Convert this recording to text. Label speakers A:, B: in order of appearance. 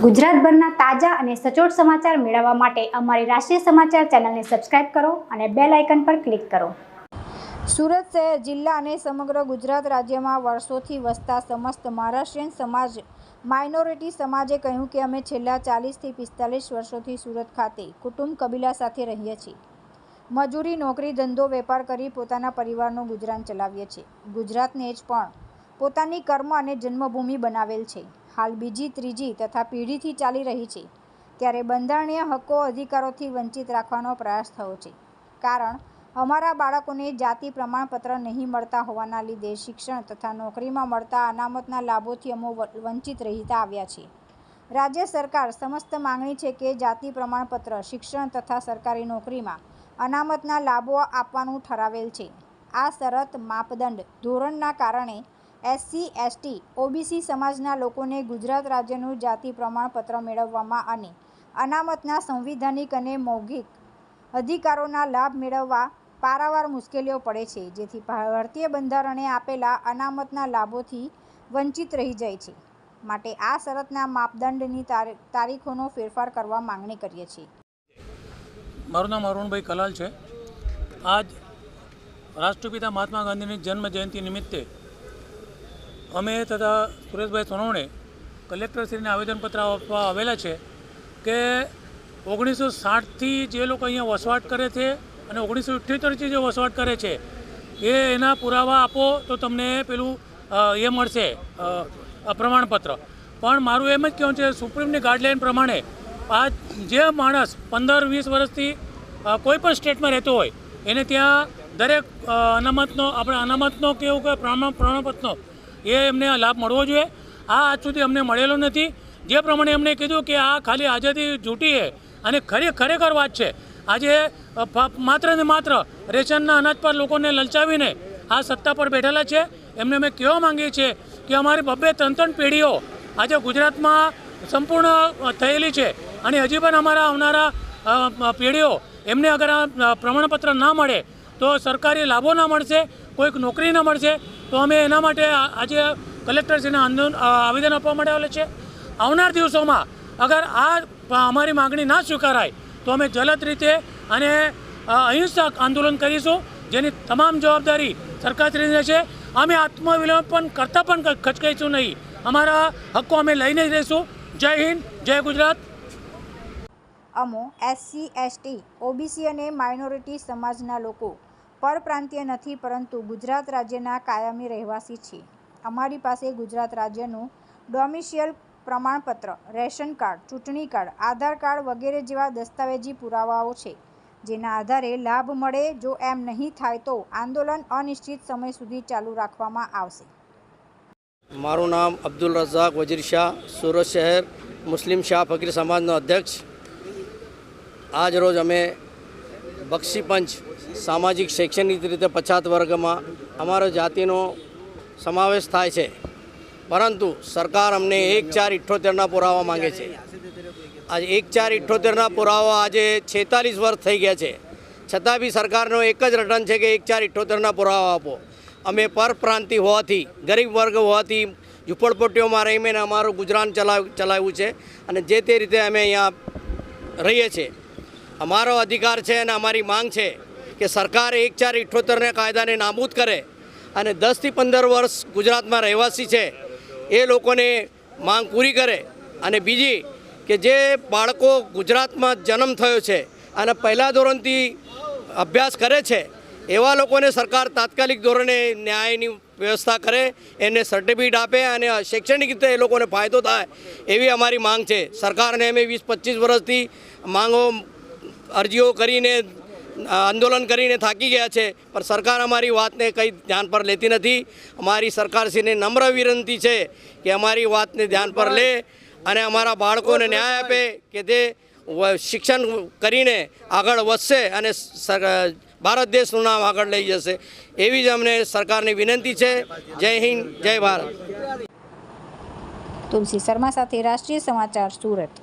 A: ગુજરાતભરના તાજા અને સચોટ સમાચાર મેળવવા માટે અમારી રાષ્ટ્રીય સમાચાર ચેનલને સબસ્ક્રાઇબ કરો અને બેલ આઇકન પર ક્લિક કરો। સુરત શહેર, જિલ્લા અને સમગ્ર ગુજરાત રાજ્યમાં વર્ષોથી વસતા સમસ્ત મહારાષ્ટ્રીયન સમાજ માઇનોરિટી સમાજે કહ્યું કે અમે છેલ્લા 40 થી 45 વર્ષોથી સુરત ખાતે કુટુંબ કબીલા સાથે રહીએ છીએ। મજૂરી, નોકરી, ધંધો, વેપાર કરી પોતાના પરિવારનું ગુજરાન ચલાવીએ છીએ। ગુજરાતને જ પણ પોતાની કર્મ અને જન્મભૂમિ બનાવેલ છે। હાલ બીજી, ત્રીજી તથા પેઢીથી ચાલી રહી છે, ત્યારે બંધારણીય હક્કો, અધિકારોથી વંચિત રાખવાનો પ્રયાસ થયો છે। કારણ અમારા બાળકોને જાતિ પ્રમાણપત્ર નહીં મળતા હોવાના લીધે શિક્ષણ તથા નોકરીમાં મળતા અનામતના લાભોથી અમે વંચિત રહેતા આવ્યા છીએ। રાજ્ય સરકાર સમસ્ત માંગણી છે કે જાતિ પ્રમાણપત્ર, શિક્ષણ તથા સરકારી નોકરીમાં અનામતના લાભો આપવાનું ઠરાવેલ છે। આ શરત, માપદંડ, ધોરણના કારણે એસસી, એસટી, ઓબીસી સમાજના લોકોને ગુજરાત રાજ્યનું જાતિ પ્રમાણપત્ર મેળવવામાં અને અનામતના સંવિધાનિક અને મૌખિક અધિકારોના લાભ મેળવવા પારાવાર મુશ્કેલીઓ પડે છે, જેથી ભારતીય બંધારણે આપેલા અનામતના લાભોથી વંચિત રહી જાય છે। માટે આ શરતના માપદંડની તારીખોનો ફેરફાર કરવા માંગણી કરીએ છીએ।
B: મારું નામ અરુણભાઈ કલાલ છે। આજ રાષ્ટ્રપિતા મહાત્મા ગાંધીની જન્મ જયંતિ નિમિત્તે અમે તથા સુરેશભાઈ સોનવણે કલેક્ટરશ્રીને આવેદનપત્ર આપવા આવેલા છે કે 1960થી જે લોકો અહીંયા વસવાટ કરે છે અને 1978થી જે વસવાટ કરે છે એના પુરાવા આપો તો તમને પેલું એ મળશે પ્રમાણપત્ર। પણ મારું એમ જ કહેવું છે, સુપ્રીમની ગાઈડલાઇન પ્રમાણે આ જે માણસ 15-20 વર્ષથી કોઈ પણ સ્ટેટમાં રહેતો હોય એને ત્યાં દરેક અનામતનો કે એવું કે પ્રમાણપત્રનો એ એમને લાભ મળવો જોઈએ। આ આજ સુધી અમને મળેલો નથી। જે પ્રમાણે એમને કીધું કે આ ખાલી આઝાદી જૂઠી છે અને ખરેખર વાત છે। આજે માત્ર ને માત્ર રેશનના અનાજ પર લોકોને લલચાવીને આ સત્તા પર બેઠેલા છે। એમને અમે કહેવા માંગીએ છીએ કે અમારી 2-3 પેઢીઓ આજે ગુજરાતમાં સંપૂર્ણ થયેલી છે અને હજી પણ અમારા આવનારા પેઢીઓ એમને અગર આ પ્રમાણપત્ર ના મળે તો સરકારી લાભો ના મળશે, કોઈક નોકરી ના મળશે, તો અમે એના માટે આજે કલેક્ટરશ્રીને આવેદન આપવા માટે આવેલા છે। આવનાર દિવસોમાં અગર આ અમારી માગણી ના સ્વીકારાય તો અમે જલદ રીતે અને અહિંસક આંદોલન કરીશું, જેની તમામ જવાબદારી સરકારશ્રીની છે। અમે આત્મવિલોપન કરતાં પણ ખચકાઈશું નહીં। અમારા હક્કો અમે લઈને જ રહીશું। જય હિન્દ, જય ગુજરાત।
A: અમો એસસી, એસટી, ઓબીસી અને માઇનોરિટી સમાજના લોકો પરપ્રાંતીય નથી, પરંતુ ગુજરાત રાજ્યના કાયમી રહેવાસી છીએ। અમારી પાસે ગુજરાત રાજ્યનું ડોમિશિયલ પ્રમાણપત્ર, રેશન કાર્ડ, ચૂંટણી કાર્ડ, આધાર કાર્ડ વગેરે જેવા દસ્તાવેજી પુરાવાઓ છે, જેના આધારે લાભ મળે। જો એમ નહીં થાય તો આંદોલન અનિશ્ચિત સમય સુધી ચાલુ રાખવામાં આવશે।
C: મારું નામ અબ્દુલ રઝાક વજીર શાહ, સુરત શહેર મુસ્લિમ શાહ ફકીર સમાજનો અધ્યક્ષ। આજ રોજ અમે બક્ષીપંચ સામાજિક શૈક્ષણિક રીતે પછાત વર્ગમાં અમારો જાતિનો સમાવેશ થાય છે, પરંતુ સરકાર અમને 1/4/78ના પુરાવા માંગે છે। આજે 1/4/78ના પુરાવા આજે 46 વર્ષ થઈ ગયા છે, છતાં બી સરકારનો એક જ રટન છે કે 1/4/78ના પુરાવા આપો। અમે પરપ્રાંતિ હોવાથી, ગરીબ વર્ગ હોવાથી ઝૂંપડપટ્ટીઓમાં રહીને અમારું ગુજરાન ચલાવ્યું છે અને જે તે રીતે અમે અહીંયા રહીએ છીએ। અમારો અધિકાર છે અને અમારી માંગ છે કે સરકાર 1/4/78ના કાયદાને નાબૂદ કરે અને 10 થી 15 વર્ષ ગુજરાતમાં રહેવાસી છે એ લોકોને માંગ પૂરી કરે। અને બીજી કે જે બાળકો ગુજરાતમાં જન્મ થયો છે અને પહેલા ધોરણથી અભ્યાસ કરે છે એવા લોકોને સરકાર તાત્કાલિક ધોરણે ન્યાયની વ્યવસ્થા કરે, એને સર્ટિફિકેટ આપે અને શૈક્ષણિક રીતે એ લોકોને ફાયદો થાય એવી અમારી માંગ છે। સરકારને અમે 20-25 વર્ષથી અરજીઓ કરીને આંદોલન કરીને થાકી ગયા છે, પણ સરકાર અમારી વાતને કંઈ ધ્યાન પર લેતી નથી। અમારી સરકારશ્રીને નમ્ર વિનંતી છે કે અમારી વાતને ધ્યાન પર લે અને અમારા બાળકોને ન્યાય આપે કે તે શિક્ષણ કરીને આગળ વધશે અને ભારત દેશનું નામ આગળ લઈ જશે, એવી જ અમને સરકારની વિનંતી છે। જય હિન્દ, જય ભારત।
A: તુલસી શર્મા સાથે રાષ્ટ્રીય સમાચાર, સુરત।